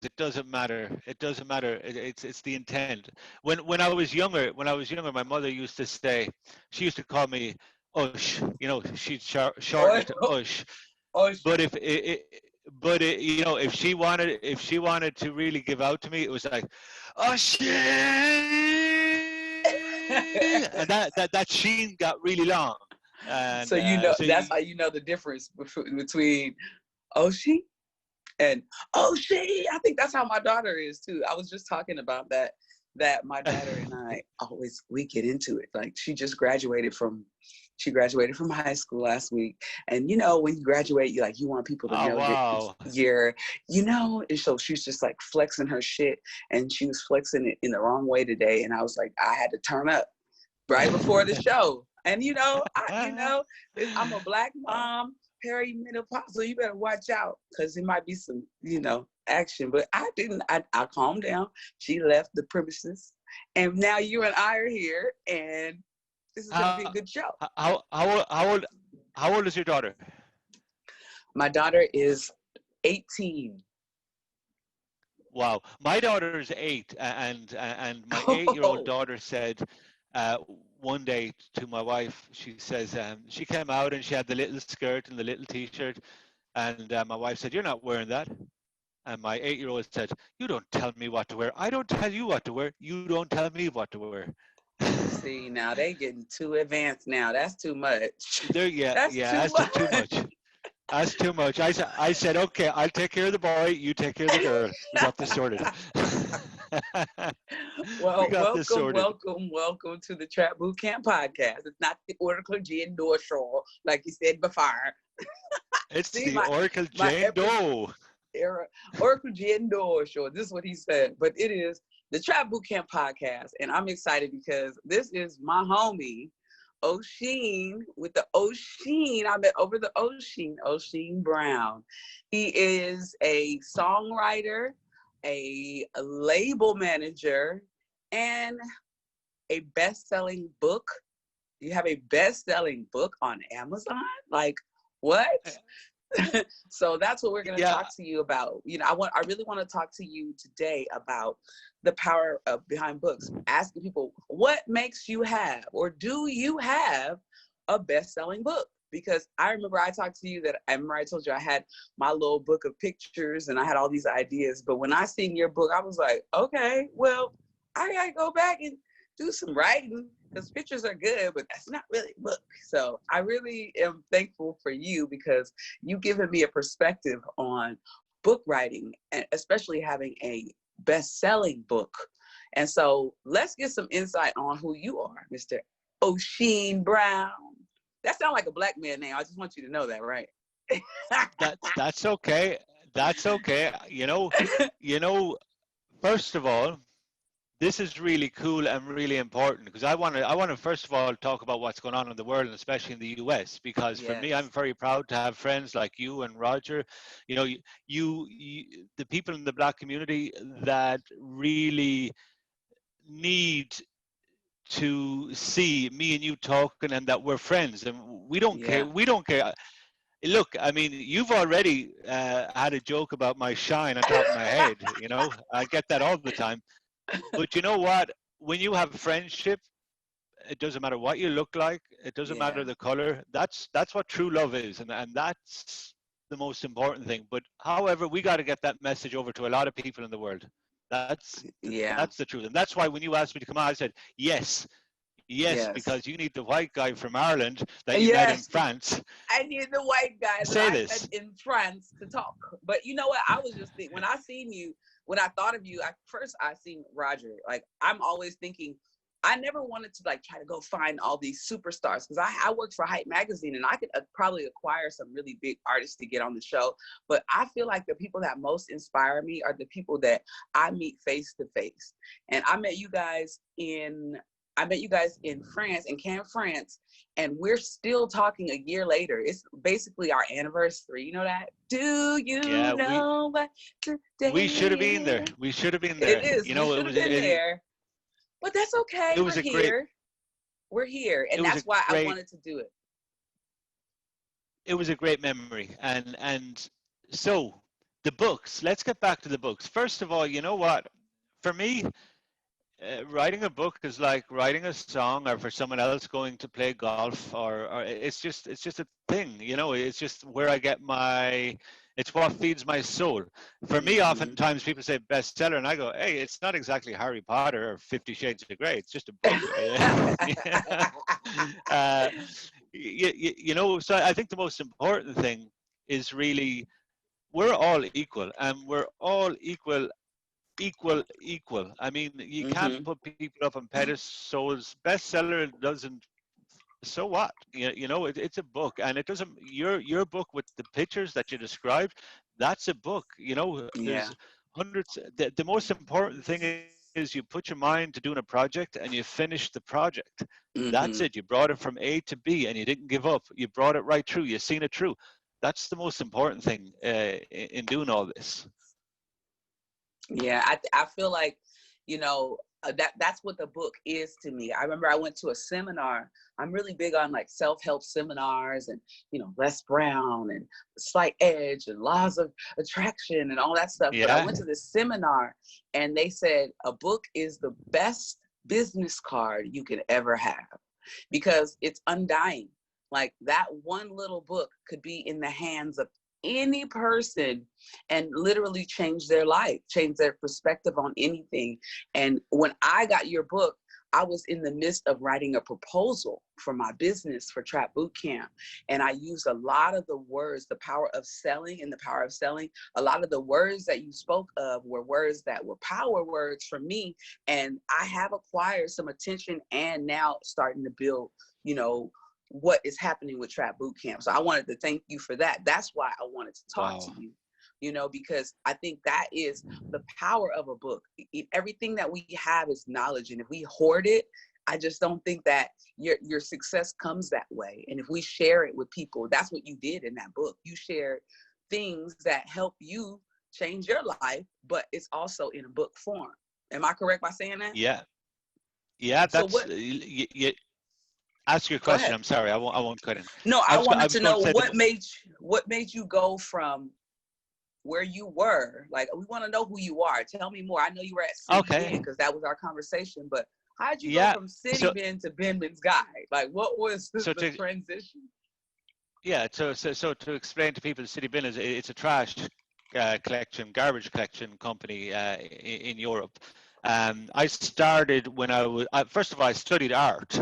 it doesn't matter. It doesn't matter. It's the intent. When I was younger, my mother used to say, she used to call me Ush. She'd shorten Oh, it to Ush. oh, But if she wanted to really give out to me, it was like, oh shit, and that sheen got really long, and so so that's you, how you know the difference between Oshi and Oshi. I think that's how my daughter is too. I was just talking about that. That my daughter and I always we get into it. Like she graduated from high school last week, and when you graduate, you want people to oh know wow, and so she's just like flexing her shit, and she was flexing it in the wrong way today, and I was like, I had to turn up right before the show. And I'm a black mom, perimenopause, so you better watch out because it might be some, action. But I didn't. I calmed down. She left the premises, and now you and I are here, and this is going to be how a good show. how old is your daughter? My daughter is 18. Wow, my daughter is 8, and my 8-year-old Oh, daughter said uh, one day to my wife, she says, she came out and she had the little skirt and the little T-shirt, and my wife said, "You're not wearing that." And my 8-year-old said, "You don't tell me what to wear. I don't tell you what to wear. You don't tell me what to wear." see, now they getting too advanced now. That's too much. There, yeah, That's yeah, too that's just too much. much. That's too much. I said, okay, I'll take care of the boy. You take care of the girl. We got this sorted. We Well, got this welcome, sorted. welcome, welcome to the Trap Boot Camp podcast. It's not the Oracle Jayne Doe show, like you said before. It's See, the my Oracle my Jayne episode Doe. era Oracle Jayne Doe show. This is what he said, but it is the Trap Boot Camp podcast, and I'm excited because this is my homie O'Sheen with the O'Sheen. I met over the O'Sheen Brown. He is a songwriter, a label manager, and a best-selling book. You have a best-selling book on Amazon? Like what? So that's what we're going to Yeah. talk to you about. I really want to talk to you today about the power of behind books, asking people what makes you have, or do you have a best-selling book? Because I remember I talked to you that I remember I told you I had my little book of pictures and I had all these ideas. But when I seen your book, I was like, okay, well, I got to go back and do some writing because pictures are good, but that's not really a book. So I really am thankful for you because you've given me a perspective on book writing, and especially having a best-selling book. And so let's get some insight on who you are, Mr. O'Sheen Brown. That sounds like a black man name. I just want you to know that, right? That's okay. That's okay. First of all, this is really cool and really important because I want to first of all talk about what's going on in the world and especially in the US, because for me, I'm Yes. very proud to have friends like you and Roger. The people in the black community that really need to see me and you talking and that we're friends and we don't care. Yeah. We don't care. Look, I mean, you've already had a joke about my shine on top of my head. I get that all the time. But you know what? When you have friendship, it doesn't matter what you look like. It doesn't matter Yeah. the color. That's what true love is, and that's the most important thing. But however, we got to get that message over to a lot of people in the world. That's Yeah. the truth, and that's why when you asked me to come on, I said yes, yes, Yes. because you need the white guy from Ireland that you met in Yes. France I need the white guy to that say I met this. in France to talk. But you know what? I was just thinking when I seen you, when I thought of you, first I seen Roger. Like I'm always thinking, I never wanted to like try to go find all these superstars because I worked for Hype Magazine and I could probably acquire some really big artists to get on the show. But I feel like the people that most inspire me are the people that I meet face to face. And I met you guys in France, in Cannes, France, and we're still talking a year later. It's basically our anniversary. You know that? Do you Yeah, know what we today should have been there. is? We should have been It there. is. We It should have was been it, there, but that's okay. it We're was a great here. We're here, it and was a that's why I great wanted to do it. it was a great memory, and so the books. Let's get back to the books. First of all, you know what? For me, writing a book is like writing a song, or for someone else going to play golf, or it's just a thing, you know. It's just where I get my, it's what feeds my soul. For me, Mm-hmm. oftentimes people say bestseller, and I go, hey, it's not exactly Harry Potter or 50 Shades of Grey. It's just a book. uh, you know, so I think the most important thing is really we're all equal, and we're all equal. I mean, you can't Mm-hmm. put people up on pedestals. Bestseller doesn't. So what? You know, it's a book, and it doesn't. Your book with the pictures that you described, that's a book. You know, Yeah. there's hundreds. The most important thing is you put your mind to doing a project and you finish the project. That's it. Mm-hmm. You brought it from A to B, and you didn't give up. You brought it right through. You seen it through. That's the most important thing in doing all this. Yeah, I feel like, that's what the book is to me. I remember I went to a seminar. I'm really big on like self-help seminars and, Les Brown and Slight Edge and laws of attraction and all that stuff. But I Yeah. went to this seminar and they said a book is the best business card you can ever have because it's undying. Like that one little book could be in the hands of any person and literally change their life, change their perspective on anything. And when I got your book, I was in the midst of writing a proposal for my business for Trap Boot Camp. And I used a lot of the words, the power of selling and the power of selling. A lot of the words that you spoke of were words that were power words for me. And I have acquired some attention and now starting to build, what is happening with Trap Boot Camp. So I wanted to thank you for that. That's why I wanted to talk to Wow. you, because I think that is the power of a book. Everything that we have is knowledge. And if we hoard it, I just don't think that your success comes that way. And if we share it with people, that's what you did in that book. You shared things that help you change your life, but it's also in a book form. Am I correct by saying that? Yeah. Yeah. So That's what, ask your go question. ahead. I'm sorry. I won't cut in. No, I I was I wanted was to going know to say what made you go from where you were. Like, we want to know who you are. Tell me more. I know you were at City okay. Ben because that was our conversation, but how did you go Yeah. from City So Ben to Ben Ben's Guide? Like, what was so the to transition? so to explain to people, City Bin is it's a trash collection, garbage collection company in Europe. I started when first of all, I studied art,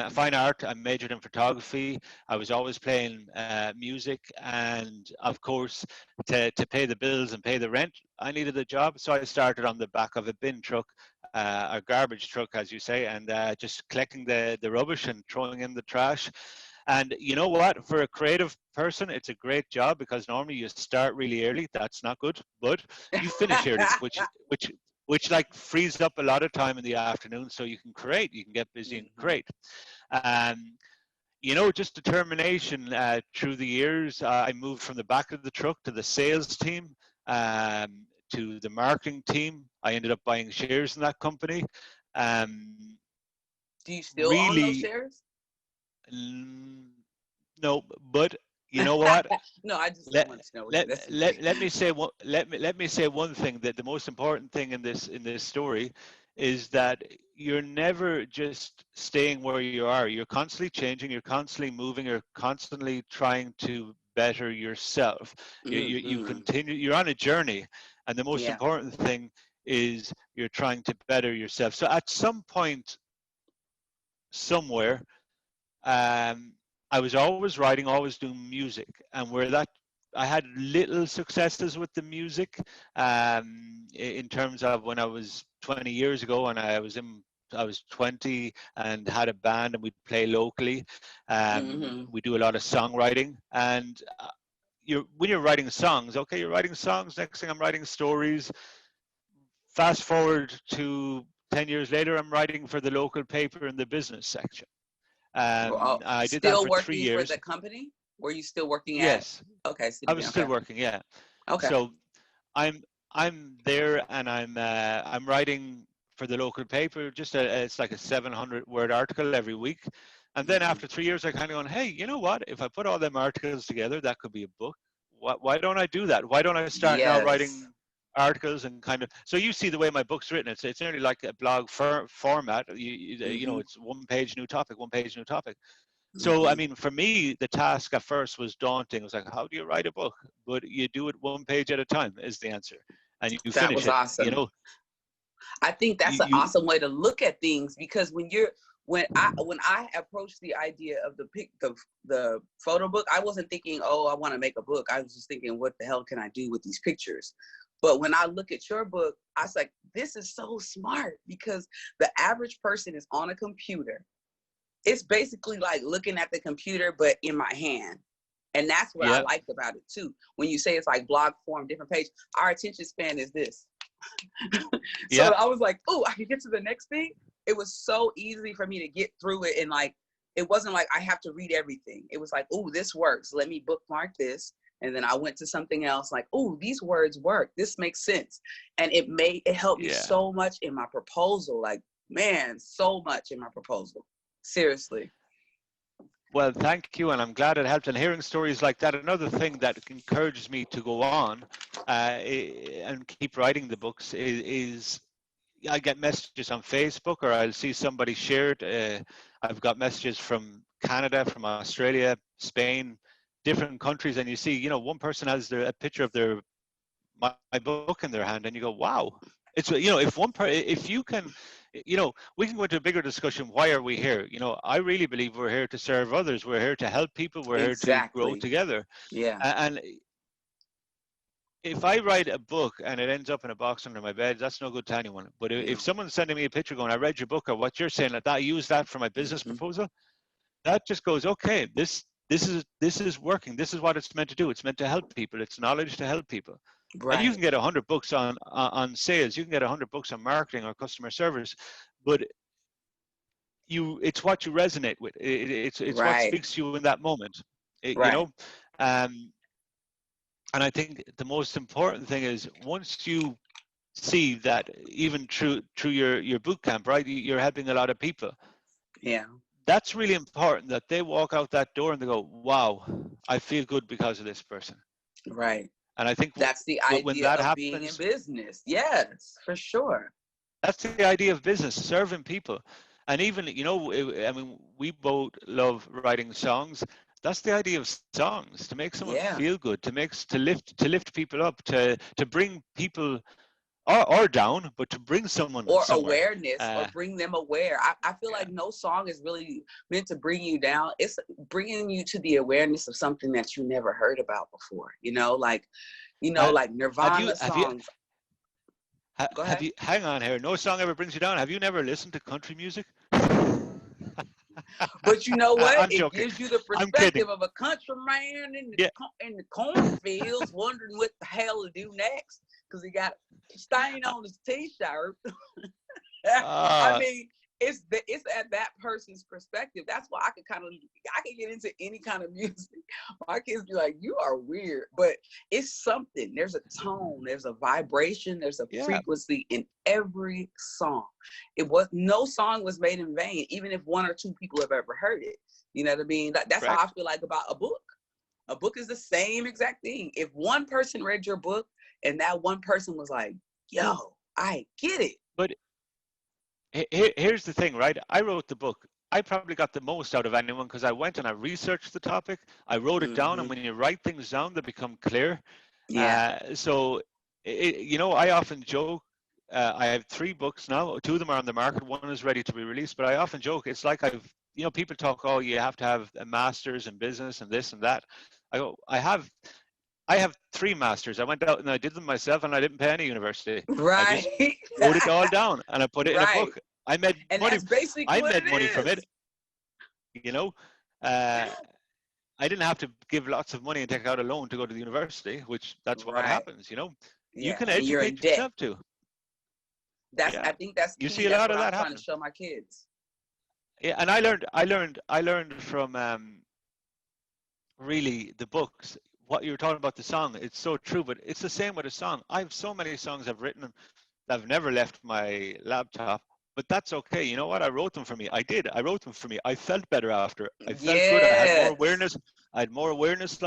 fine art. I majored in photography. I was always playing music, and of course, to pay the bills and pay the rent, I needed a job. So I started on the back of a bin truck, a garbage truck, as you say, and just collecting the rubbish and throwing in the trash. And you know what? For a creative person, it's a great job because normally you start really early. That's not good, but you finish early, which like frees up a lot of time in the afternoon, so you can create. You can get busy and Mhm. create. Um, just determination through the years. I moved from the back of the truck to the sales team, to the marketing team. I ended up buying shares in that company. Um, Do you still own those really, shares? mm, no, but you know what? No, I just let wanted to know. let That's just let me. let me say one let me say one thing, that the most important thing in this story is that you're never just staying where you are. You're constantly changing, you're constantly moving, you're constantly trying to better yourself. You Mm-hmm. continue, you're on a journey, and the most Yeah. important thing is you're trying to better yourself. So at some point, somewhere, um, I was always writing, always doing music, and where that I had little successes with the music, in terms of when I was 20 years ago, and I was 20 and had a band, and we'd play locally. Mm-hmm. We do a lot of songwriting, and when you're writing songs, okay, you're writing songs. Next thing, I'm writing stories. Fast forward to 10 years later, I'm writing for the local paper in the business section. Well, I did that still for three working for years. the company? Were you still working at? Yes, Okay, City I was Ben. still Okay. working. Yeah, Okay. so I'm I'm there, and I'm writing for the local paper. It's like a 700-word article every week, and then Mm-hmm. after 3 years, I kind of gone, hey, you know what? If I put all them articles together, that could be a book. why don't I do that? Why don't I start now Yes. writing articles and kind of, so you see the way my book's written, it's nearly like a blog format. You know, Mm-hmm. it's one page new topic, one page new topic. So I Mm-hmm. mean, for me the task at first was daunting. It was like, how do you write a book? But you do it one page at a time is the answer, and you That finish was it, you awesome. know. I think that's an You awesome way to look at things, because when I approached the idea of the photo book, I wasn't thinking, oh, I want to make a book. I was just thinking, what the hell can I do with these pictures? But when I look at your book, I was like, this is so smart, because the average person is on a computer. It's basically like looking at the computer, but in my hand. And that's what I yeah, liked about it too. When you say it's like blog form, different page, our attention span is this. So yeah, I was like, oh, I can get to the next thing. It was so easy for me to get through it. And like, it wasn't like I have to read everything. It was like, oh, this works. Let me bookmark this. And then I went to something else like, oh, these words work. This makes sense. And it helped me yeah. so much in my proposal. Like, man, so much in my proposal. Seriously. Well, thank you, and I'm glad it helped. And hearing stories like that, another thing that encourages me to go on and keep writing the books is I get messages on Facebook, or I'll see somebody shared. I've got messages from Canada, from Australia, Spain, different countries, and you see, you know, one person has a picture of my book in their hand, and you go, wow. It's, you know, if you can, you know, we can go into a bigger discussion. Why are we here? You know, I really believe we're here to serve others. We're here to help people. We're here to grow Exactly. together. Yeah. And if I write a book and it ends up in a box under my bed, that's no good to anyone. But if No. someone's sending me a picture going, I read your book, or what you're saying, like that, I use that for my business Mm-hmm. proposal, that just goes, okay, this is working. This is what it's meant to do. It's meant to help people. It's knowledge to help people. And you can Right. get 100 books on sales. You can get 100 books on marketing or customer service, but it's what you resonate with. It's what Right. speaks to you in that moment. You Right. know, um, and I think the most important thing is once you see that even through your boot camp, right, you're helping a lot of people. Yeah. That's really important, that they walk out that door and they go, wow, I feel good because of this person. Right. And I think That's the when idea that of being in happens, business. Yes, for sure. that's the idea of business, serving people. And even, you know, I mean, we both love writing songs. That's the idea of songs, to make someone Yeah. feel good, to lift people up, to bring people or down, but to bring someone Or somewhere. awareness, or Uh, bring them aware. I feel yeah, like no song is really meant to bring you down. It's bringing you to the awareness of something that you never heard about before. uh, Like have you Nirvana have you songs. Go have ahead. you hang on here? No song ever brings you down. Have you never listened to country music? But you know what? I'm It joking. gives you the I'm kidding. perspective of a country man Yeah. in the cornfields, wondering what the hell to do next because he got a stain on his t-shirt. I Uh, mean, it's at that person's perspective. That's why I can get into any kind of music. My kids be like, "You are weird," but it's something. There's a tone, there's a vibration, there's a yeah. frequency in every song. No song was made in vain, even if one or two people have ever heard it. You know what I mean? That's how I Correct. feel like about a book. A book is the same exact thing. If one person read your book and that one person was like, "Yo, I get it." But here's the thing, right? I wrote the book. I probably got the most out of anyone because I went and I researched the topic. I wrote it down, and Hmm. when you write things down, they become clear. Yeah. So, you know, I often joke. I have 3 books now. 2 of them are on the market. One is ready to be released. But I often joke, it's like you know, people talk, oh, you have to have a master's in business and this and that. I go, I have 3 masters. I went out and I did them myself, and I didn't pay any university. I just Right. wrote it all down and I put it in a Right. book. I made And money. that's basically I what made it money from it. is. You know, uh, I didn't have to give lots of money and take out a loan to go to the university, which that's what Right. happens. You know, you Yeah. can And you're in educate debt. yourself too. Yeah, I think that's you key. see a That's lot what of I'm that trying to happening. show my kids. Yeah, and I learned from really the books. What you were talking about the song, it's so true. But it's the same with a song. I have so many songs I've written that have never left my laptop. But that's okay. You know what? I wrote them for me. I did. I wrote them for me. I felt better after. I felt good. I had more Yes. awareness. I had more awareness, like